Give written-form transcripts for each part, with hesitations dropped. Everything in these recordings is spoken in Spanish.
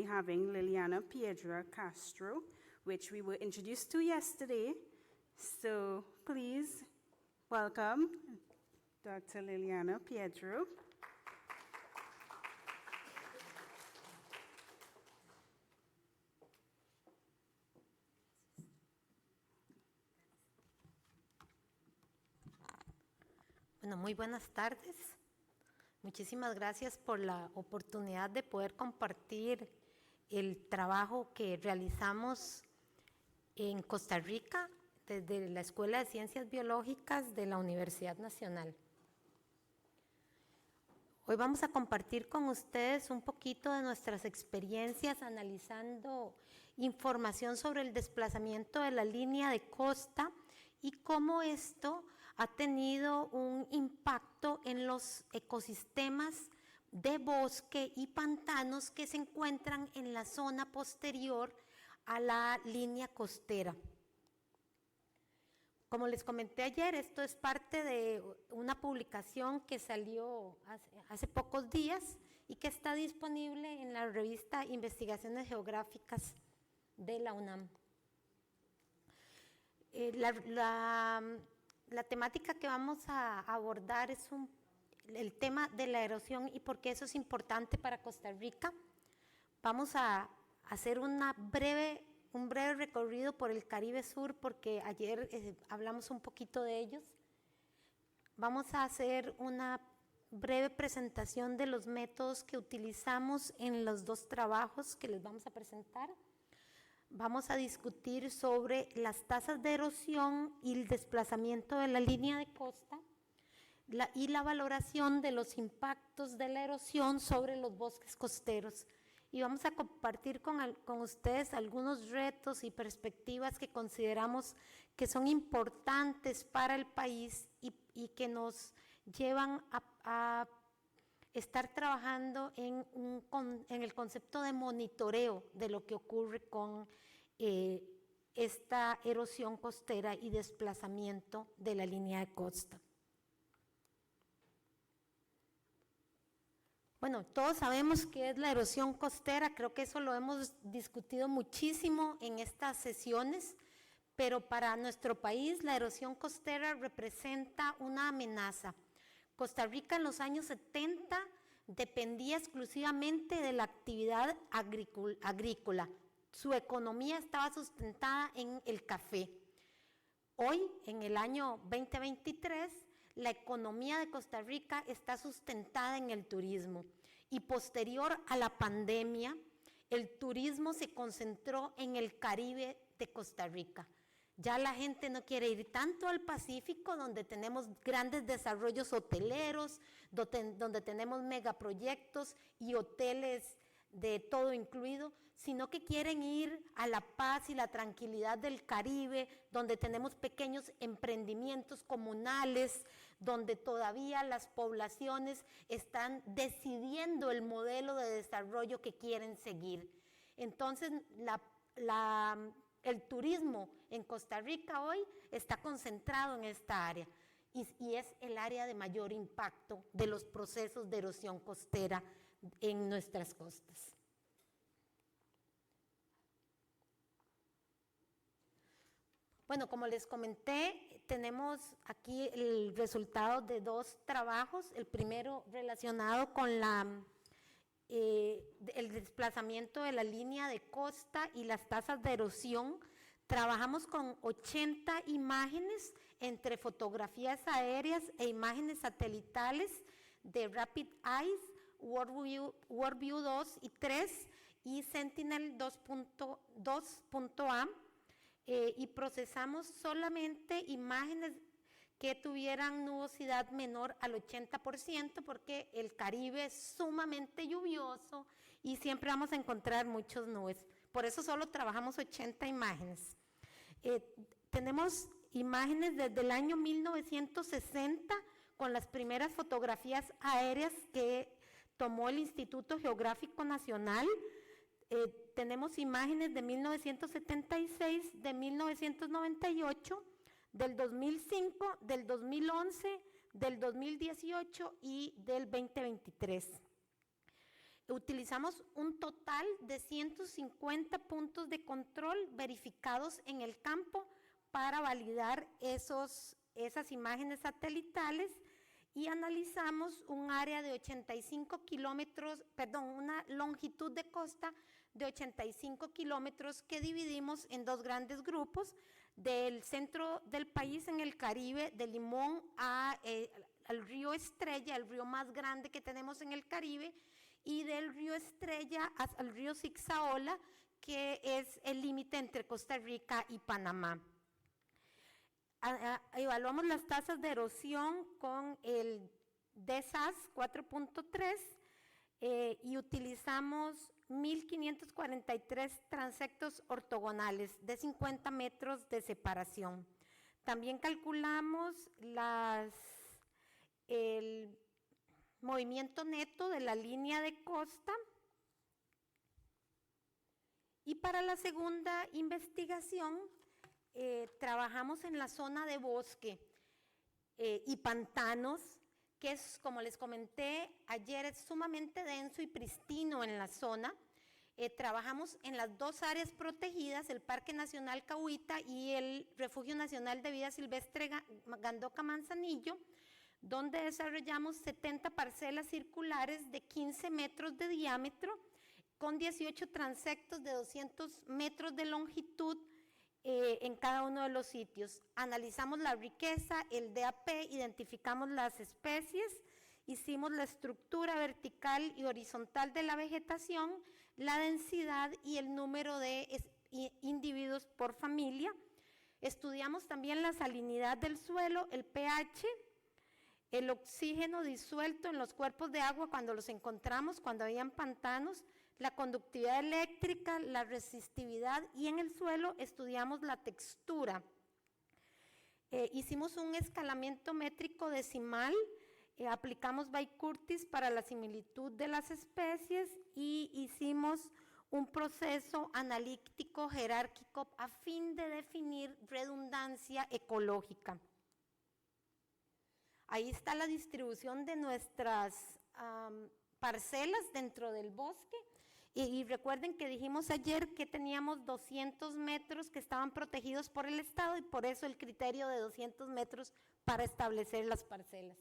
be having Liliana Piedra Castro, which we were introduced to yesterday. So please welcome Dr. Liliana Piedra. Bueno, muy buenas tardes. Muchísimas gracias por la oportunidad de poder compartir el trabajo que realizamos en Costa Rica desde la Escuela de Ciencias Biológicas de la Universidad Nacional. Hoy vamos a compartir con ustedes un poquito de nuestras experiencias analizando información sobre el desplazamiento de la línea de costa y cómo esto ha tenido un impacto en los ecosistemas de bosque y pantanos que se encuentran en la zona posterior a la línea costera. Como les comenté ayer, esto es parte de una publicación que salió hace pocos días y que está disponible en la revista Investigaciones Geográficas de la UNAM. La temática que vamos a abordar es el tema de la erosión y por qué eso es importante para Costa Rica. Vamos a hacer un breve recorrido por el Caribe Sur porque ayer hablamos un poquito de ellos. Vamos a hacer una breve presentación de los métodos que utilizamos en los dos trabajos que les vamos a presentar. Vamos a discutir sobre las tasas de erosión y el desplazamiento de la línea de costa y la valoración de los impactos de la erosión sobre los bosques costeros. Y vamos a compartir con ustedes algunos retos y perspectivas que consideramos que son importantes para el país y que nos llevan a estar trabajando en el concepto de monitoreo de lo que ocurre con esta erosión costera y desplazamiento de la línea de costa. Bueno, todos sabemos qué es la erosión costera, creo que eso lo hemos discutido muchísimo en estas sesiones, pero para nuestro país la erosión costera representa una amenaza. Costa Rica en los años 70 dependía exclusivamente de la actividad agrícola. Su economía estaba sustentada en el café. Hoy, en el año 2023, la economía de Costa Rica está sustentada en el turismo y posterior a la pandemia, el turismo se concentró en el Caribe de Costa Rica. Ya la gente no quiere ir tanto al Pacífico, donde tenemos grandes desarrollos hoteleros, donde tenemos megaproyectos y hoteles de todo incluido, sino que quieren ir a la paz y la tranquilidad del Caribe, donde tenemos pequeños emprendimientos comunales, donde todavía las poblaciones están decidiendo el modelo de desarrollo que quieren seguir. Entonces, el turismo en Costa Rica hoy está concentrado en esta área y es el área de mayor impacto de los procesos de erosión costera en nuestras costas. Bueno, como les comenté, tenemos aquí el resultado de dos trabajos, el primero relacionado con el desplazamiento de la línea de costa y las tasas de erosión. Trabajamos con 80 imágenes entre fotografías aéreas e imágenes satelitales de Rapid Eyes, Worldview 2 y 3 y Sentinel 2.A y procesamos solamente imágenes que tuvieran nubosidad menor al 80% porque el Caribe es sumamente lluvioso y siempre vamos a encontrar muchas nubes. Por eso solo trabajamos 80 imágenes. Tenemos imágenes desde el año 1960 con las primeras fotografías aéreas que tomó el Instituto Geográfico Nacional. Tenemos imágenes de 1976, de 1998, del 2005, del 2011, del 2018 y del 2023. Utilizamos un total de 150 puntos de control verificados en el campo para validar esas imágenes satelitales y analizamos un área de 85 kilómetros, perdón, una longitud de costa de 85 kilómetros que dividimos en dos grandes grupos, del centro del país en el Caribe, de Limón al río Estrella, el río más grande que tenemos en el Caribe, y del río Estrella al río Zixaola, que es el límite entre Costa Rica y Panamá. Evaluamos las tasas de erosión con el DSAS 4.3 y utilizamos 1.543 transectos ortogonales de 50 metros de separación. También calculamos el movimiento neto de la línea de costa. Y para la segunda investigación, trabajamos en la zona de bosque y pantanos, que es, como les comenté ayer, es sumamente denso y pristino en la zona. Trabajamos en las dos áreas protegidas, el Parque Nacional Cahuita y el Refugio Nacional de Vida Silvestre Gandoca-Manzanillo, donde desarrollamos 70 parcelas circulares de 15 metros de diámetro, con 18 transectos de 200 metros de longitud en cada uno de los sitios. Analizamos la riqueza, el DAP, identificamos las especies, hicimos la estructura vertical y horizontal de la vegetación, la densidad y el número de individuos por familia. Estudiamos también la salinidad del suelo, el pH, el oxígeno disuelto en los cuerpos de agua cuando los encontramos, cuando habían pantanos, la conductividad eléctrica, la resistividad, y en el suelo estudiamos la textura. Hicimos un escalamiento métrico decimal, aplicamos Bay-Curtis para la similitud de las especies y hicimos un proceso analítico jerárquico a fin de definir redundancia ecológica. Ahí está la distribución de nuestras parcelas dentro del bosque. Y recuerden que dijimos ayer que teníamos 200 metros que estaban protegidos por el Estado y por eso el criterio de 200 metros para establecer las parcelas.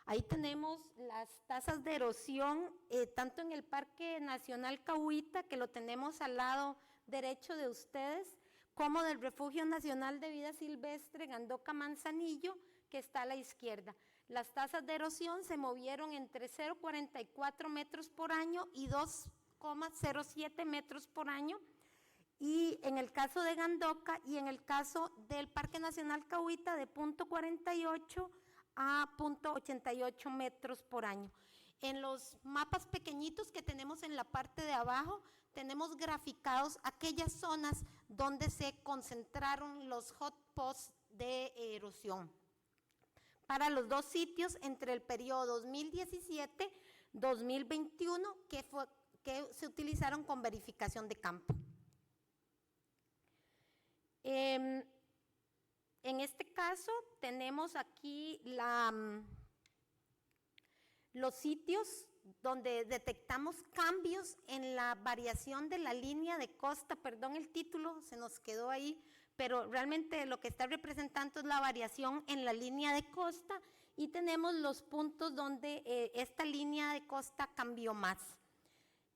Ahí tenemos las tasas de erosión, tanto en el Parque Nacional Cahuita, que lo tenemos al lado derecho de ustedes, como del Refugio Nacional de Vida Silvestre Gandoca-Manzanillo, que está a la izquierda. Las tasas de erosión se movieron entre 0,44 metros por año y 2,07 metros por año, y en el caso de Gandoca y en el caso del Parque Nacional Cahuita de 0,48 a 0,88 metros por año. En los mapas pequeñitos que tenemos en la parte de abajo, tenemos graficados aquellas zonas donde se concentraron los hotspots de erosión para los dos sitios entre el periodo 2017-2021 que se utilizaron con verificación de campo. En este caso tenemos aquí los sitios donde detectamos cambios en la variación de la línea de costa. Perdón, el título se nos quedó ahí, pero realmente lo que está representando es la variación en la línea de costa, y tenemos los puntos donde esta línea de costa cambió más.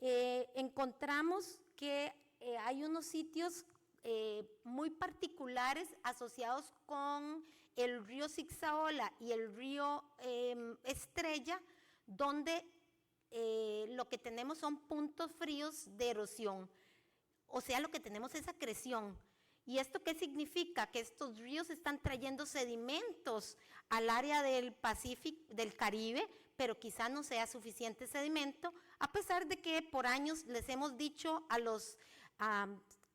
Encontramos que hay unos sitios muy particulares asociados con el río Zixaola y el río Estrella, donde lo que tenemos son puntos fríos de erosión, o sea, lo que tenemos es acreción. ¿Y esto qué significa? Que estos ríos están trayendo sedimentos al área del Pacífico, del Caribe, pero quizá no sea suficiente sedimento, a pesar de que por años les hemos dicho a los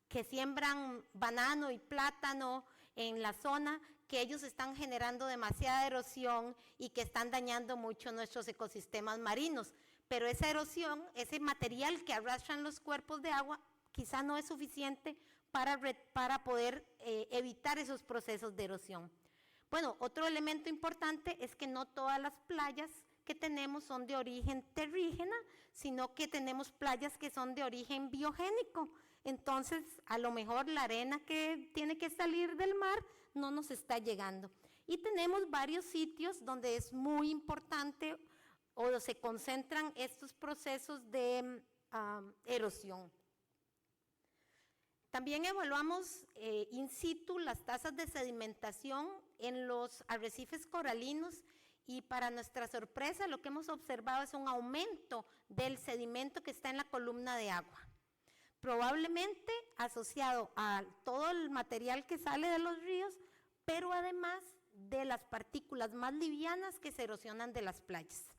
que siembran banano y plátano en la zona que ellos están generando demasiada erosión y que están dañando mucho nuestros ecosistemas marinos. Pero esa erosión, ese material que arrastran los cuerpos de agua, quizá no es suficiente para poder evitar esos procesos de erosión. Bueno, otro elemento importante es que no todas las playas que tenemos son de origen terrígena, sino que tenemos playas que son de origen biogénico. Entonces, a lo mejor la arena que tiene que salir del mar no nos está llegando. Y tenemos varios sitios donde es muy importante o se concentran estos procesos de erosión. También evaluamos in situ las tasas de sedimentación en los arrecifes coralinos y para nuestra sorpresa lo que hemos observado es un aumento del sedimento que está en la columna de agua, probablemente asociado a todo el material que sale de los ríos, pero además de las partículas más livianas que se erosionan de las playas.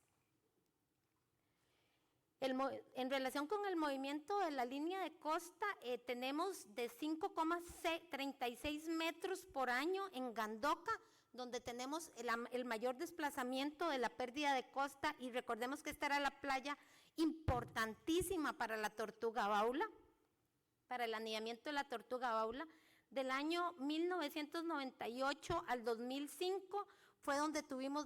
En relación con el movimiento de la línea de costa, tenemos de 5,36 metros por año en Gandoca, donde tenemos el mayor desplazamiento de la pérdida de costa, y recordemos que esta era la playa importantísima para la tortuga baula, para el anidamiento de la tortuga baula. Del año 1998 al 2005 fue donde tuvimos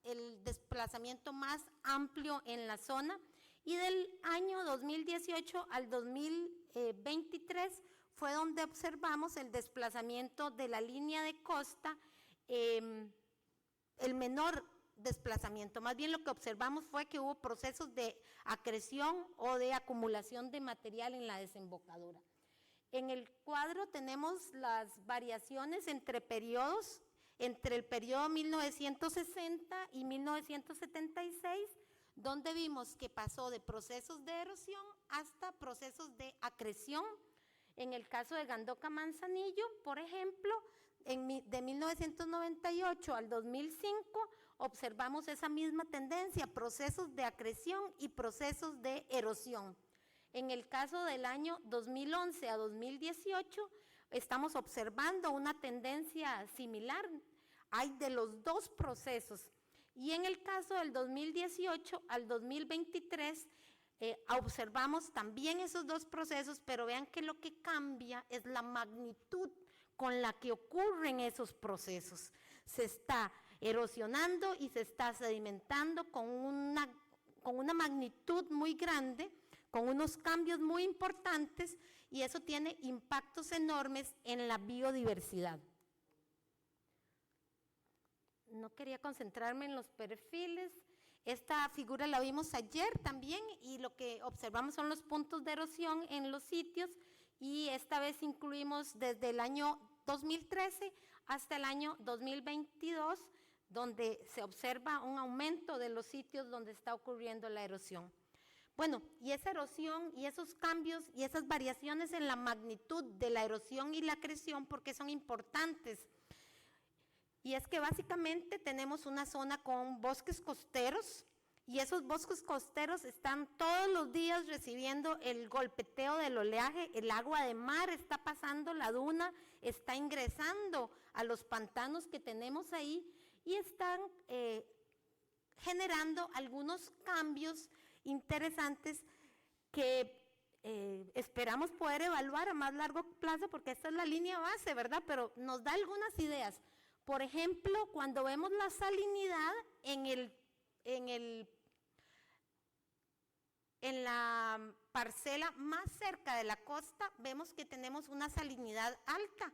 el desplazamiento más amplio en la zona, y del año 2018 al 2023 fue donde observamos el desplazamiento de la línea de costa, el menor desplazamiento. Más bien lo que observamos fue que hubo procesos de acreción o de acumulación de material en la desembocadura. En el cuadro tenemos las variaciones entre periodos, entre el periodo 1960 y 1976, donde vimos que pasó de procesos de erosión hasta procesos de acreción. En el caso de Gandoca Manzanillo, por ejemplo, de 1998 al 2005, observamos esa misma tendencia, procesos de acreción y procesos de erosión. En el caso del año 2011 a 2018, estamos observando una tendencia similar, hay de los dos procesos. Y en el caso del 2018 al 2023, observamos también esos dos procesos, pero vean que lo que cambia es la magnitud con la que ocurren esos procesos. Se está erosionando y se está sedimentando con una magnitud muy grande, con unos cambios muy importantes, y eso tiene impactos enormes en la biodiversidad. No quería concentrarme en los perfiles. Esta figura la vimos ayer también, y lo que observamos son los puntos de erosión en los sitios, y esta vez incluimos desde el año 2013 hasta el año 2022, donde se observa un aumento de los sitios donde está ocurriendo la erosión. Bueno, y esa erosión y esos cambios y esas variaciones en la magnitud de la erosión y la acreción, ¿por qué son importantes? Y es que básicamente tenemos una zona con bosques costeros, y esos bosques costeros están todos los días recibiendo el golpeteo del oleaje, el agua de mar está pasando la duna, está ingresando a los pantanos que tenemos ahí, y están generando algunos cambios interesantes que esperamos poder evaluar a más largo plazo, porque esta es la línea base, ¿verdad? Pero nos da algunas ideas. Por ejemplo, cuando vemos la salinidad en la parcela más cerca de la costa, vemos que tenemos una salinidad alta.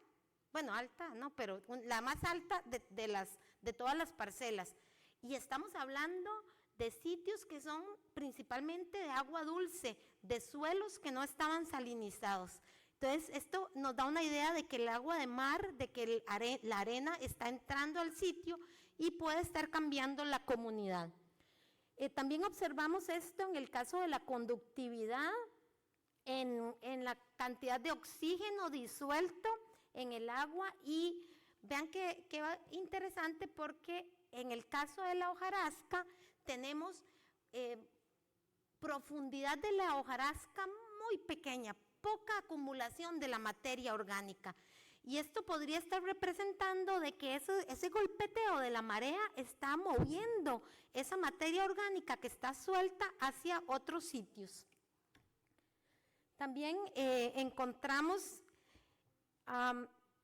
Bueno, alta no, pero la más alta de todas las parcelas. Y estamos hablando de sitios que son principalmente de agua dulce, de suelos que no estaban salinizados. Entonces, esto nos da una idea de que el agua de mar, de que la arena está entrando al sitio y puede estar cambiando la comunidad. También observamos esto en el caso de la conductividad, en la cantidad de oxígeno disuelto en el agua, y vean que interesante, porque en el caso de la hojarasca tenemos profundidad de la hojarasca muy pequeña, poca acumulación de la materia orgánica, y esto podría estar representando de que ese golpeteo de la marea está moviendo esa materia orgánica que está suelta hacia otros sitios. También encontramos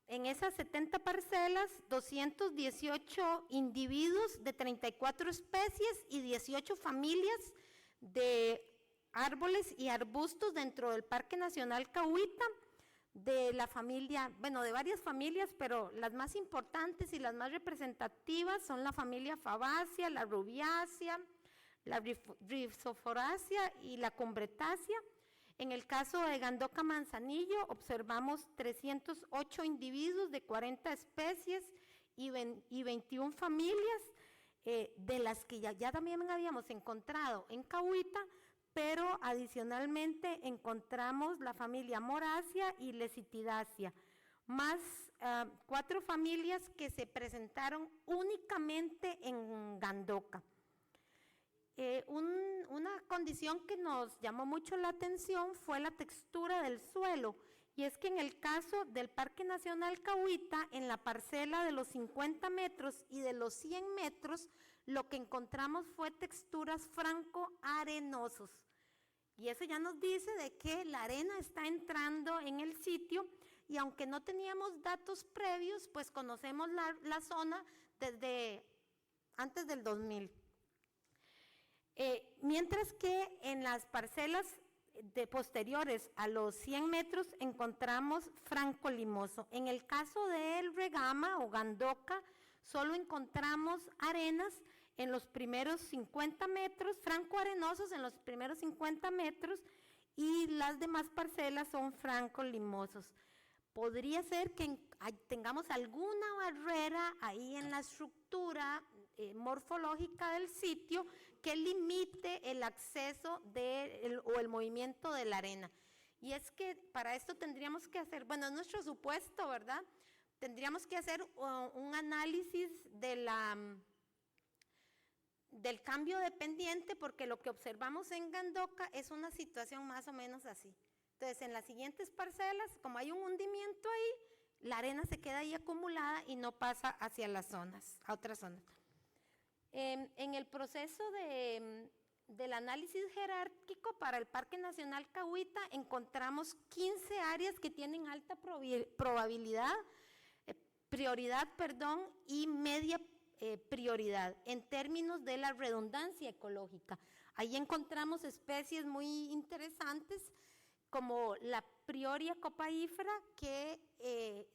en esas 70 parcelas, 218 individuos de 34 especies y 18 familias de árboles y arbustos dentro del Parque Nacional Cahuita, de la familia, bueno, de varias familias, pero las más importantes y las más representativas son la familia Fabaceae, la Rubiácea, la Rhizophoracea y la Combretácea. En el caso de Gandoca Manzanillo, observamos 308 individuos de 40 especies y 21 familias, de las que ya también habíamos encontrado en Cahuita, pero adicionalmente encontramos la familia Moracia y Lesitidacia, más 4 familias que se presentaron únicamente en Gandoca. Una condición que nos llamó mucho la atención fue la textura del suelo, y es que en el caso del Parque Nacional Cahuita, en la parcela de los 50 metros y de los 100 metros, lo que encontramos fue texturas franco-arenosos. Y eso ya nos dice de que la arena está entrando en el sitio, y aunque no teníamos datos previos, pues conocemos la zona desde antes del 2000. Mientras que en las parcelas posteriores a los 100 metros encontramos franco limoso. En el caso del Regama o Gandoca, solo encontramos arenas en los primeros 50 metros, franco-arenosos en los primeros 50 metros, y las demás parcelas son franco-limosos. Podría ser que tengamos alguna barrera ahí en la estructura morfológica del sitio que limite el acceso o el movimiento de la arena. Y es que para esto tendríamos que hacer, bueno, es nuestro supuesto, ¿verdad? Tendríamos que hacer un análisis del cambio de pendiente, porque lo que observamos en Gandoca es una situación más o menos así. Entonces, en las siguientes parcelas, como hay un hundimiento ahí, la arena se queda ahí acumulada y no pasa hacia las zonas, a otras zonas. En el proceso del análisis jerárquico para el Parque Nacional Cahuita, encontramos 15 áreas que tienen alta prioridad y media prioridad en términos de la redundancia ecológica. Ahí encontramos especies muy interesantes como la Prioria copaífera, que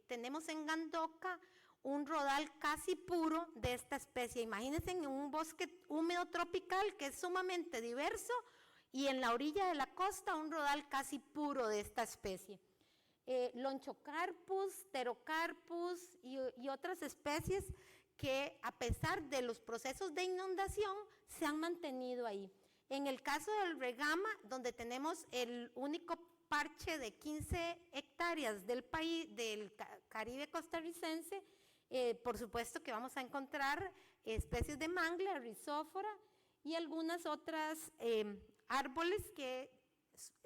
tenemos en Gandoca un rodal casi puro de esta especie. Imagínense en un bosque húmedo tropical que es sumamente diverso, y en la orilla de la costa un rodal casi puro de esta especie. Lonchocarpus, Pterocarpus y otras especies que, a pesar de los procesos de inundación, se han mantenido ahí. En el caso del Regama, donde tenemos el único parche de 15 hectáreas del país, del Caribe costarricense, por supuesto que vamos a encontrar especies de mangle, rizófora y algunas otras árboles que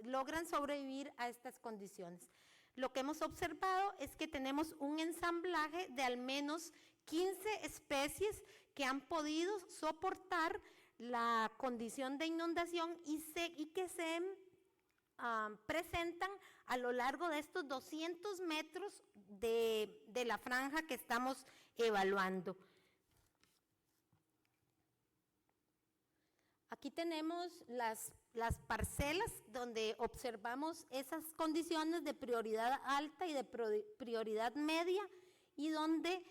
logran sobrevivir a estas condiciones. Lo que hemos observado es que tenemos un ensamblaje de al menos 15 especies que han podido soportar la condición de inundación y que se presentan a lo largo de estos 200 metros de la franja que estamos evaluando. Aquí tenemos las parcelas donde observamos esas condiciones de prioridad alta y de prioridad media, y donde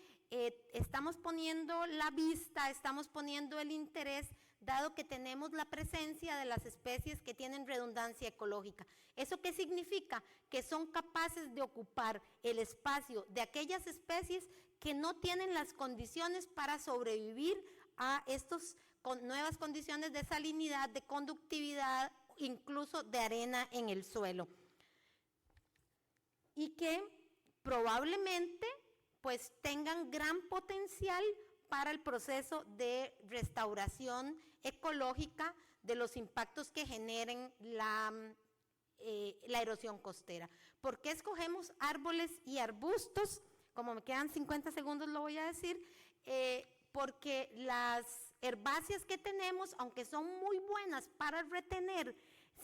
estamos poniendo la vista, estamos poniendo el interés, dado que tenemos la presencia de las especies que tienen redundancia ecológica. ¿Eso qué significa? Que son capaces de ocupar el espacio de aquellas especies que no tienen las condiciones para sobrevivir a estas nuevas condiciones de salinidad, de conductividad, incluso de arena en el suelo. Y que probablemente pues tengan gran potencial para el proceso de restauración ecológica de los impactos que generen la erosión costera. ¿Por qué escogemos árboles y arbustos? Como me quedan 50 segundos lo voy a decir, porque las herbáceas que tenemos, aunque son muy buenas para retener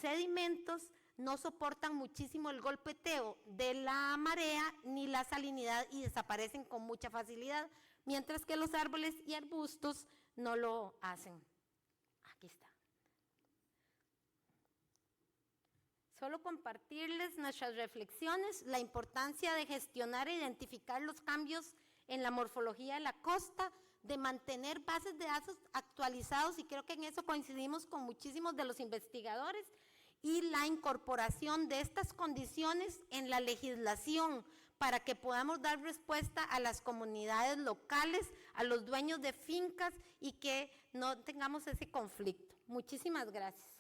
sedimentos, no soportan muchísimo el golpeteo de la marea ni la salinidad y desaparecen con mucha facilidad, mientras que los árboles y arbustos no lo hacen. Aquí está. Solo compartirles nuestras reflexiones, la importancia de gestionar e identificar los cambios en la morfología de la costa, de mantener bases de datos actualizados, y creo que en eso coincidimos con muchísimos de los investigadores, y la incorporación de estas condiciones en la legislación para que podamos dar respuesta a las comunidades locales, a los dueños de fincas y que no tengamos ese conflicto. Muchísimas gracias.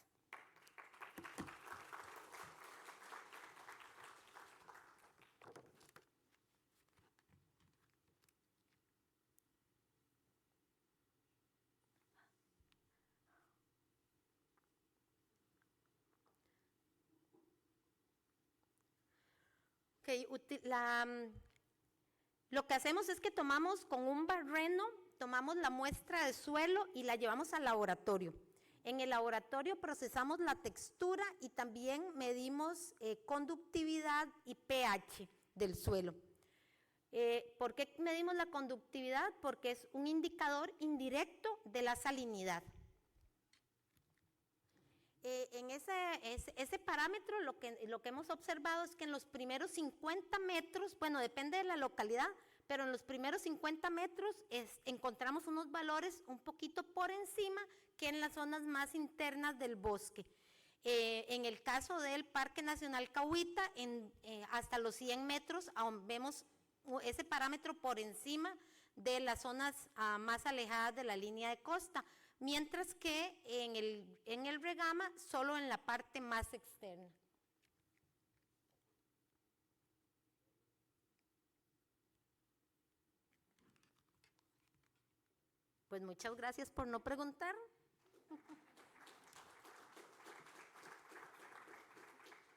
Lo que hacemos es que tomamos con un barreno, tomamos la muestra de suelo y la llevamos al laboratorio. En el laboratorio procesamos la textura y también medimos conductividad y pH del suelo. ¿Por qué medimos la conductividad? Porque es un indicador indirecto de la salinidad. En ese parámetro lo que hemos observado es que en los primeros 50 metros, bueno, depende de la localidad, pero en los primeros 50 metros encontramos unos valores un poquito por encima que en las zonas más internas del bosque. En el caso del Parque Nacional Cahuita, hasta los 100 metros aún vemos ese parámetro por encima de las zonas más alejadas de la línea de costa, mientras que en el regama solo en la parte más externa. Pues muchas gracias por no preguntar.